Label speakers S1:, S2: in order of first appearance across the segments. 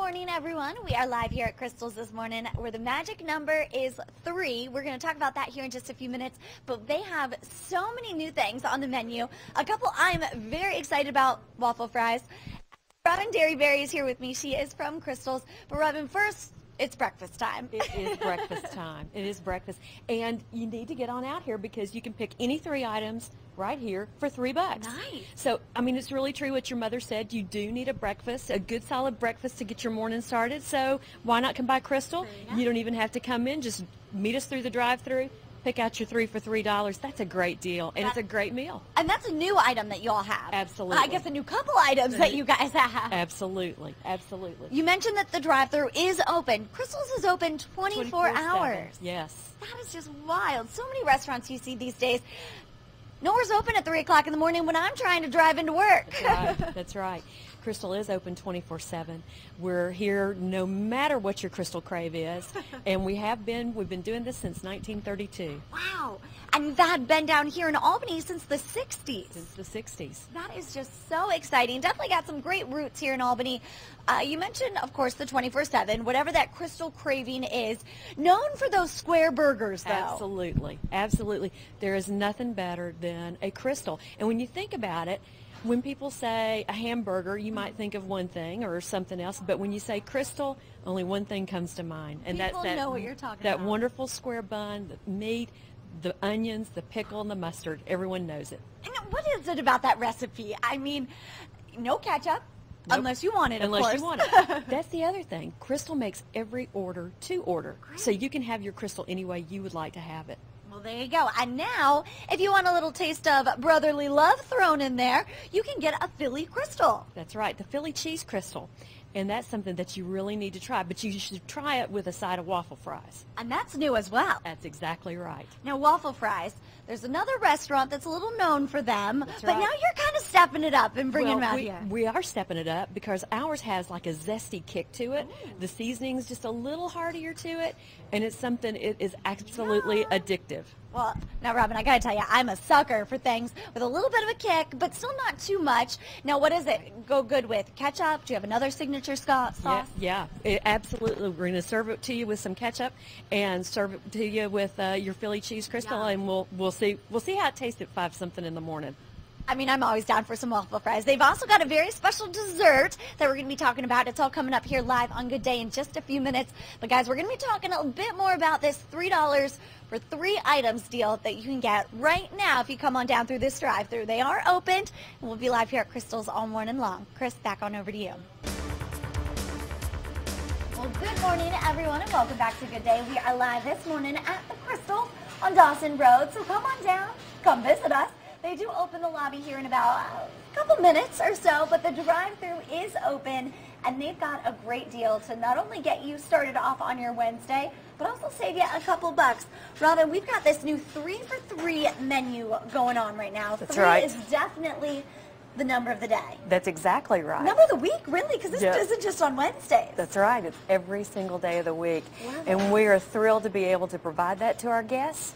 S1: Morning, everyone. We are live here at Krystal's this morning where the magic number is 3. We're going to talk about that here in just a few minutes, but they have so many new things on the menu. A couple I'm very excited about, waffle fries. Robin Derryberry is here with me. She is from Krystal's. But Robin, first, it's breakfast time.
S2: It is breakfast time. It is breakfast. And you need to get on out here because you can pick any 3 items right here for $3.
S1: Nice.
S2: So, I mean, it's really true what your mother said. You do need a breakfast, a good solid breakfast to get your morning started. So why not come by Krystal? You don't even have to come in. Just meet us through the drive-thru. Pick out your 3 for $3. That's a great deal, and it's a great meal.
S1: And that's a new item that you all have.
S2: Absolutely.
S1: I guess a new couple items that you guys have.
S2: Absolutely. Absolutely.
S1: You mentioned that the drive-thru is open. Krystal's is open 24 hours.
S2: Yes.
S1: That is just wild. So many restaurants you see these days. Nowhere's open at 3 o'clock in the morning when I'm trying to drive into work.
S2: That's right. That's right. Krystal is open 24/7. We're here no matter what your Krystal crave is, and we've been doing this since 1932.
S1: Wow. And that had been down here in Albany since the 60s.
S2: Since the 60s.
S1: That is just so exciting. Definitely got some great roots here in Albany. You mentioned, of course, the 24/7, whatever that Krystal craving is. Known for those square burgers, though.
S2: Absolutely. Absolutely. There is nothing better than a Krystal. And when you think about it, when people say a hamburger, you might think of one thing or something else, but when you say Krystal, only one thing comes to mind, and
S1: people
S2: that's
S1: know what you're talking
S2: that
S1: about.
S2: wonderful square bun, the meat, the onions, the pickle, and the mustard. Everyone knows it.
S1: And what is it about that recipe? I mean, no ketchup.
S2: Nope.
S1: Unless you want it, of
S2: Unless
S1: course.
S2: you want it. That's the other thing. Krystal makes every order to order, so you can have your Krystal any way you would like to have it.
S1: Well, there you go. And now, if you want a little taste of brotherly love thrown in there, you can get a Philly Krystal.
S2: That's right, the Philly cheese Krystal. And that's something that you really need to try, but you should try it with a side of waffle fries.
S1: And that's new as well.
S2: That's exactly right.
S1: Now, waffle fries, there's another restaurant that's a little known for them,
S2: That's
S1: but
S2: right.
S1: now you're kind of stepping it up and bringing them out here.
S2: We are stepping it up because ours has like a zesty kick to it.
S1: Ooh.
S2: The seasoning's just a little heartier to it, and it's something, it is absolutely addictive.
S1: Well, now, Robin, I got to tell you, I'm a sucker for things with a little bit of a kick, but still not too much. Now, what does it go good with? Ketchup? Do you have another signature sauce?
S2: Yeah, absolutely. We're going to serve it to you with some ketchup and serve it to you with your Philly cheese Krystal, and we'll see how it tastes at 5-something in the morning.
S1: I mean, I'm always down for some waffle fries. They've also got a very special dessert that we're going to be talking about. It's all coming up here live on Good Day in just a few minutes. But, guys, we're going to be talking a bit more about this $3 for 3 items deal that you can get right now if you come on down through this drive-thru. They are opened, and we'll be live here at Krystal's all morning long. Chris, back on over to you. Well, good morning, everyone, and welcome back to Good Day. We are live this morning at the Krystal on Dawson Road, so come on down, come visit us. They do open the lobby here in about a couple minutes or so, but the drive-thru is open, and they've got a great deal to not only get you started off on your Wednesday, but also save you a couple bucks. Robin, we've got this new 3 for 3 menu going on right now.
S2: That's
S1: 3
S2: right.
S1: is definitely the number of the day.
S2: That's exactly right.
S1: Number of the week, really, because this
S2: Yep.
S1: isn't just on Wednesdays.
S2: That's right. It's every single day of the week.
S1: Love
S2: And
S1: it.
S2: we are thrilled to be able to provide that to our guests.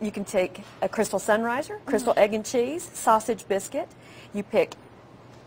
S2: You can take a Krystal Sunriser, Krystal Egg and Cheese, sausage biscuit. You pick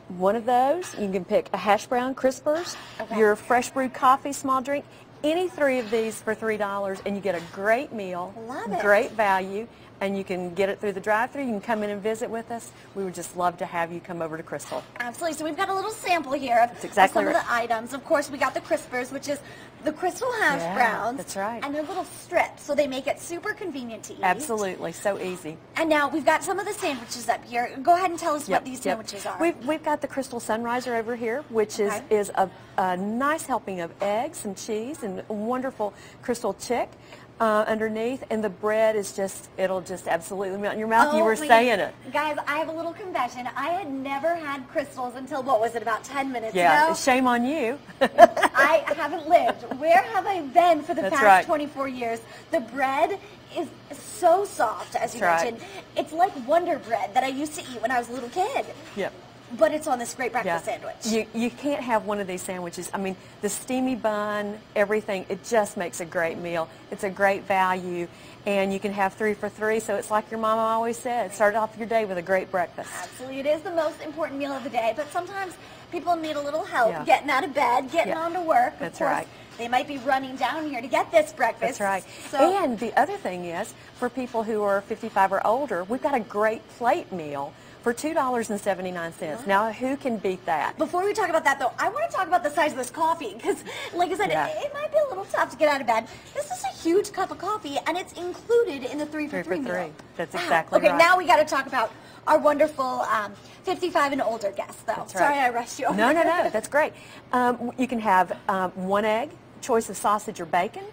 S2: one of those. You can pick a hash brown crispers,
S1: Okay.
S2: your fresh brewed coffee, small drink, any 3 of these for $3, and you get a great meal,
S1: Love it.
S2: great value, and you can get it through the drive-thru. You can come in and visit with us. We would just love to have you come over to Krystal.
S1: Absolutely. So we've got a little sample here of
S2: exactly
S1: some
S2: right.
S1: of the items. Of course, we got the crispers, which is the Krystal hash
S2: Yeah,
S1: browns.
S2: that's right.
S1: And they're little strips, so they make it super convenient to eat.
S2: Absolutely, so easy.
S1: And now we've got some of the sandwiches up here. Go ahead and tell us what these sandwiches are.
S2: We've got the Krystal Sunriser over here, which is a nice helping of eggs, some cheese, and a wonderful Krystal chick underneath. And the bread is it'll just absolutely melt in your mouth. You were saying it.
S1: Guys, I have a little confession. I had never had Krystals until, what was it, about 10 minutes
S2: Yeah,
S1: ago?
S2: shame on you.
S1: I haven't lived. Where have I been for the
S2: That's
S1: past
S2: right.
S1: 24 years? The bread is so soft, as you
S2: That's right.
S1: mentioned. It's like Wonder Bread that I used to eat when I was a little kid.
S2: Yep.
S1: but it's on this great breakfast sandwich.
S2: You can't have one of these sandwiches. I mean, the steamy bun, everything, it just makes a great meal. It's a great value, and you can have 3 for $3, so it's like your mama always said, start off your day with a great breakfast.
S1: Absolutely. It is the most important meal of the day, but sometimes people need a little help getting out of bed, getting on to work.
S2: That's
S1: of course,
S2: right.
S1: They might be running down here to get this breakfast.
S2: That's right.
S1: So,
S2: and the other thing is, for people who are 55 or older, we've got a great plate meal for $2.79. Now, who can beat that?
S1: before we talk about that, though, I want to talk about the size of this coffee because, like I said, it might be a little tough to get out of bed. This is a huge cup of coffee, and it's included in the 3 for 3 meal.
S2: That's exactly right.
S1: Okay, now we got to talk about our wonderful 55 and older guests, though.
S2: That's right.
S1: Sorry I rushed you over.
S2: No, that's great. You can have 1 egg, choice of sausage or bacon,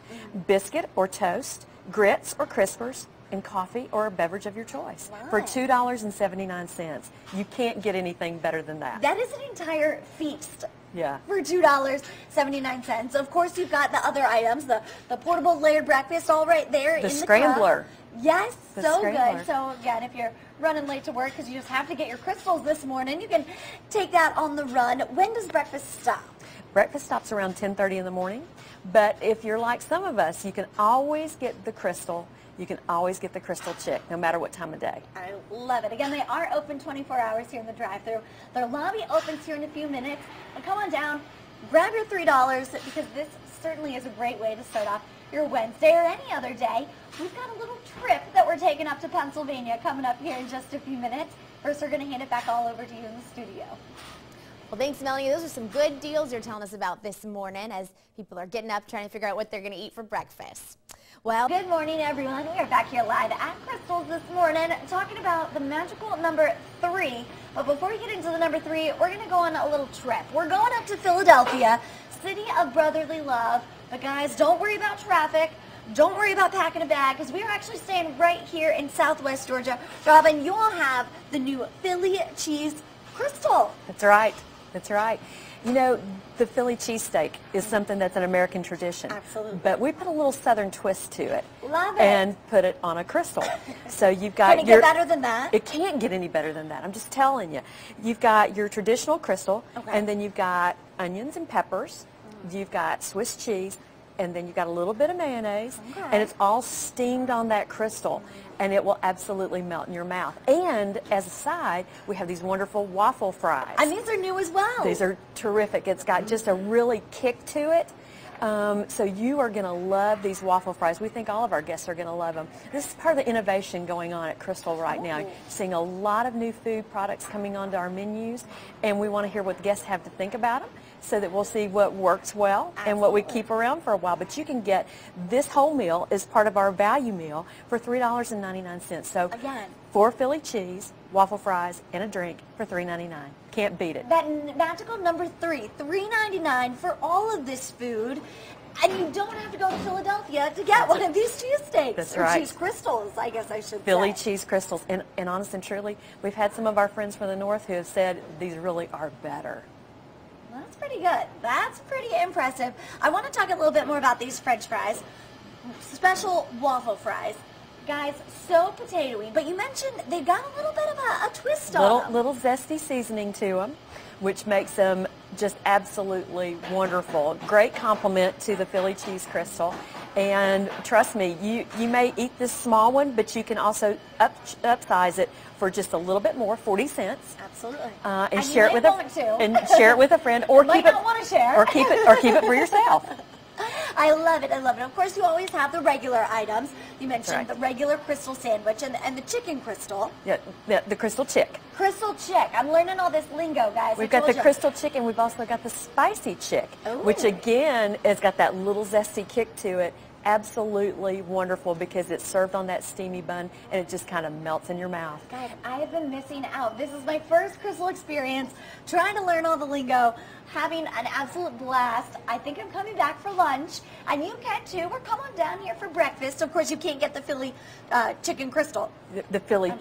S2: biscuit or toast, grits or crispers, and coffee or a beverage of your choice for $2.79. You can't get anything better than that.
S1: That is an entire feast.
S2: Yeah.
S1: For $2.79. Of course, you've got the other items, the portable layered breakfast all right there in the
S2: scrambler.
S1: cup. Yes, so
S2: scrambler.
S1: good. So again, if you're running late to work because you just have to get your Krystals this morning, you can take that on the run. When does breakfast stop?
S2: Breakfast stops around 10:30 in the morning, but if you're like some of us, you can always get the Krystal. You can always get the Krystal chick, no matter what time of day.
S1: I love it. Again, they are open 24 hours here in the drive-thru. Their lobby opens here in a few minutes. And come on down, grab your $3 because this certainly is a great way to start off your Wednesday or any other day. We've got a little trip that we're taking up to Pennsylvania coming up here in just a few minutes. First, we're going to hand it back all over to you in the studio.
S3: Well, thanks, Melanie. Those are some good deals you're telling us about this morning as people are getting up trying to figure out what they're going to eat for breakfast. Well,
S1: good morning, everyone. We are back here live at Krystal's this morning talking about the magical number 3. But before we get into the number 3, we're going to go on a little trip. We're going up to Philadelphia, city of brotherly love. But guys, don't worry about traffic. Don't worry about packing a bag because we are actually staying right here in Southwest Georgia. Robin, you will have the new Philly cheese Krystal.
S2: That's right. That's right. You know, the Philly cheesesteak is something that's an American tradition.
S1: Absolutely.
S2: But we put a little Southern twist to it.
S1: Love it.
S2: And put it on a Krystal. So you've got
S1: Can it get better than that?
S2: It can't get any better than that. I'm just telling you. You've got your traditional Krystal, and then you've got onions and peppers. You've got Swiss cheese, and then you've got a little bit of mayonnaise, and it's all steamed on that Krystal, and it will absolutely melt in your mouth. And as a side, we have these wonderful waffle fries.
S1: And these are new as well.
S2: These are terrific. It's got just a really kick to it. So you are going to love these waffle fries. We think all of our guests are going to love them. This is part of the innovation going on at Krystal right now. You're seeing a lot of new food products coming onto our menus, and we want to hear what the guests have to think about them, so that we'll see what works well and what we keep around for a while. But you can get this whole meal as part of our value meal for $3.99. So
S1: again,
S2: 4 Philly cheese, waffle fries, and a drink for $3.99. Can't beat it.
S1: That magical number 3, $3.99 for all of this food. And you don't have to go to Philadelphia to get one of these cheesesteaks.
S2: That's
S1: or
S2: right.
S1: cheese Krystals, I guess I should
S2: Philly
S1: say.
S2: cheese Krystals. And honest and truly, we've had some of our friends from the north who have said these really are better.
S1: That's pretty good. That's pretty impressive. I want to talk a little bit more about these French fries. Special waffle fries. Guys, so potatoey. But you mentioned they've got a little bit of a twist on them.
S2: Little zesty seasoning to them, which makes them just absolutely wonderful. Great compliment to the Philly cheese Krystal. And trust me, you may eat this small one, but you can also upsize it for just a little bit more, 40 cents.
S1: Absolutely.
S2: And share it with share it with a friend, or
S1: might not want to share,
S2: or keep it for yourself.
S1: I love it. I love it. Of course, you always have the regular items. You mentioned
S2: Right.
S1: the regular Krystal sandwich and the chicken Krystal.
S2: Yeah, the Krystal chick.
S1: Krystal chick. I'm learning all this lingo, guys.
S2: We've got the Krystal chick, and we've also got the spicy chick, which again has got that little zesty kick to it. Absolutely wonderful because it's served on that steamy bun, and it just kind of melts in your mouth.
S1: Guys, I have been missing out. This is my first Krystal experience, trying to learn all the lingo, having an absolute blast. I think I'm coming back for lunch, and you can too. We're coming down here for breakfast. Of course, you can't get the Philly chicken Krystal.
S2: The Philly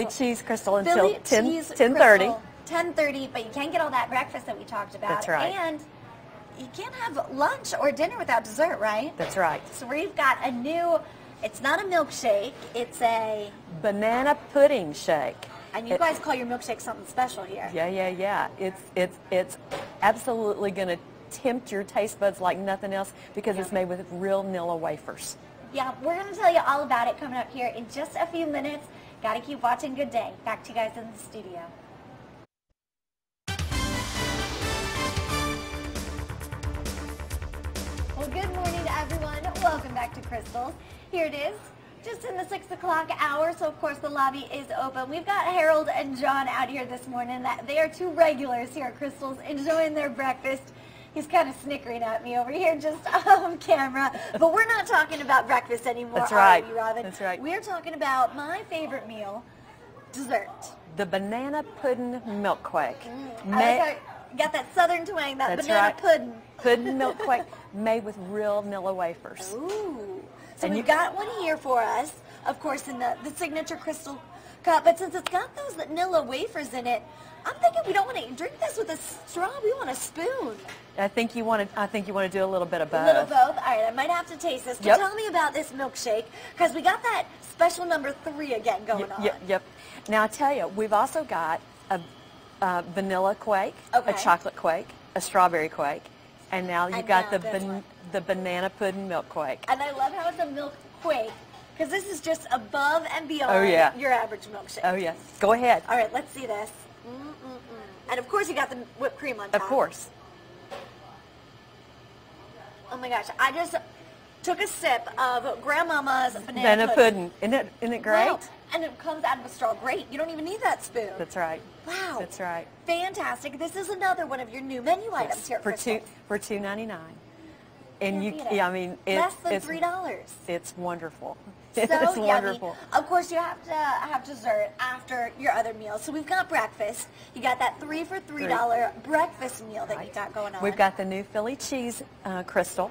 S2: cheese Krystal until 10:30.
S1: 10:30, but you can't get all that breakfast that we talked about.
S2: That's right.
S1: And you can't have lunch or dinner without dessert, right?
S2: That's right.
S1: So we've got a new, it's not a milkshake, it's a
S2: banana pudding shake.
S1: And you guys call your milkshake something special here.
S2: Yeah. It's absolutely going to tempt your taste buds like nothing else because it's made with real Nilla wafers.
S1: Yeah, we're going to tell you all about it coming up here in just a few minutes. Got to keep watching Good Day. Back to you guys in the studio. Well, good morning, everyone. Welcome back to Krystal's. Here it is, just in the 6 o'clock hour, so of course the lobby is open. We've got Harold and John out here this morning. They are two regulars here at Krystal's enjoying their breakfast. He's kind of snickering at me over here just on camera. But we're not talking about breakfast anymore,
S2: That's right.
S1: are we, Robin?
S2: That's right.
S1: We're talking about my favorite meal, dessert.
S2: The banana pudding milk quake.
S1: Got that southern twang, that
S2: That's
S1: banana
S2: right.
S1: pudding.
S2: Pudding milk quake made with real Nilla wafers.
S1: Ooh. So
S2: And
S1: we've got one here for us, of course, in the signature Krystal cup. But since it's got those Nilla wafers in it, I'm thinking we don't want to drink this with a straw. We want a spoon.
S2: I think you want to do a little bit of both.
S1: A little both. All right, I might have to taste this. So
S2: Yep.
S1: tell me about this milkshake, because we got that special number 3 again going on.
S2: Yep. Now I tell you, we've also got a vanilla quake,
S1: Okay.
S2: a chocolate quake, a strawberry quake, and now you've
S1: And
S2: got
S1: now this one.
S2: the banana pudding milk quake.
S1: And I love how it's a milk quake, because this is just above and beyond your average milkshake.
S2: Oh yeah. Go ahead.
S1: All right, let's see this. And of course you got the whipped cream on top.
S2: Of course.
S1: Oh my gosh, I just took a sip of Grandmama's
S2: Banana pudding. Isn't it great?
S1: Wow. And it comes out of a straw. Great. You don't even need that spoon.
S2: That's right.
S1: Wow.
S2: That's right.
S1: Fantastic. This is another one of your new menu items here at
S2: for
S1: Krystal's.
S2: $2.99. And
S1: Can't beat it.
S2: I mean,
S1: less than
S2: it's
S1: $3.
S2: It's wonderful.
S1: So
S2: It's
S1: yummy.
S2: wonderful.
S1: Of course, you have to have dessert after your other meals. So we've got breakfast. You got that 3 for $3 breakfast meal that you got going on.
S2: We've got the new Philly cheese Krystal.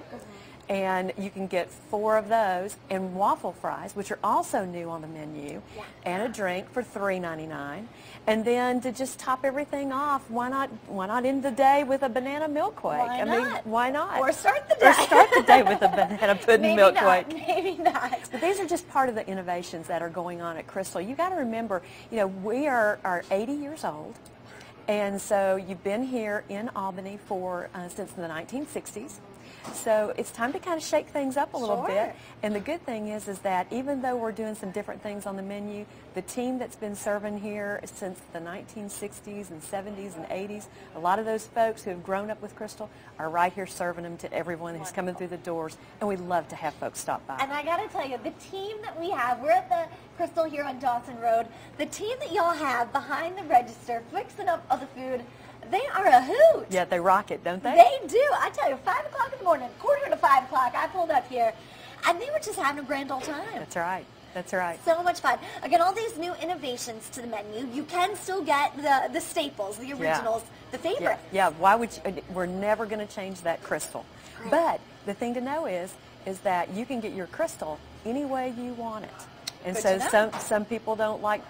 S2: And you can get 4 of those and waffle fries, which are also new on the menu, and a drink for $3.99. And then to just top everything off, why not end the day with a banana milk quake?
S1: Why not?
S2: I mean, why not?
S1: Or start the day.
S2: Or start the day with a banana pudding milk quake.
S1: Maybe not.
S2: But these are just part of the innovations that are going on at Krystal. You got to remember, we are 80 years old. And so you've been here in Albany since the 1960s. So it's time to kind of shake things up a little bit. And the good thing is that even though we're doing some different things on the menu, the team that's been serving here since the 1960s and 70s and 80s, a lot of those folks who have grown up with Krystal are right here serving them to everyone who's coming through the doors. And we love to have folks stop by.
S1: And I got to tell you, the team that we have, we're at the Krystal here on Dawson Road, the team that y'all have behind the register fixing up all the food, they are a hoot.
S2: Yeah, they rock it, don't they?
S1: They do. I tell you, 5 o'clock in the morning, 4:45, I pulled up here, and they were just having a grand old time.
S2: That's right. That's right.
S1: So much fun. Again, all these new innovations to the menu. You can still get the staples, the originals, the favorites.
S2: Yeah. Why would we're never going to change that Krystal.
S1: Right.
S2: But the thing to know is that you can get your Krystal any way you want it. And
S1: Good to
S2: so
S1: know.
S2: some people don't like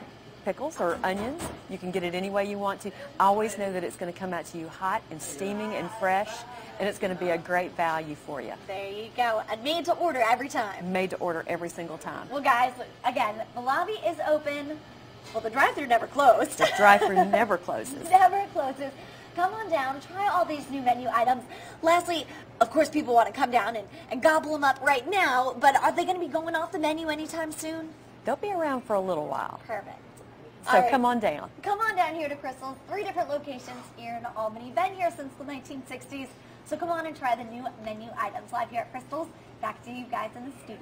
S2: pickles or onions. You can get it any way you want to. Always know that it's going to come out to you hot and steaming and fresh, and it's going to be a great value for you.
S1: There you go. And made to order every time.
S2: Made to order every single time.
S1: Well, guys, again, the lobby is open. Well, the drive-thru never closed.
S2: The drive-thru never closes.
S1: Never closes. Come on down, try all these new menu items. Lastly, of course, people want to come down and gobble them up right now, but are they going to be going off the menu anytime soon?
S2: They'll be around for a little while.
S1: Perfect.
S2: So
S1: All right.
S2: come on down.
S1: Come on down here to Krystal's. 3 different locations here in Albany. Been here since the 1960s. So come on and try the new menu items live here at Krystal's. Back to you guys in the studio.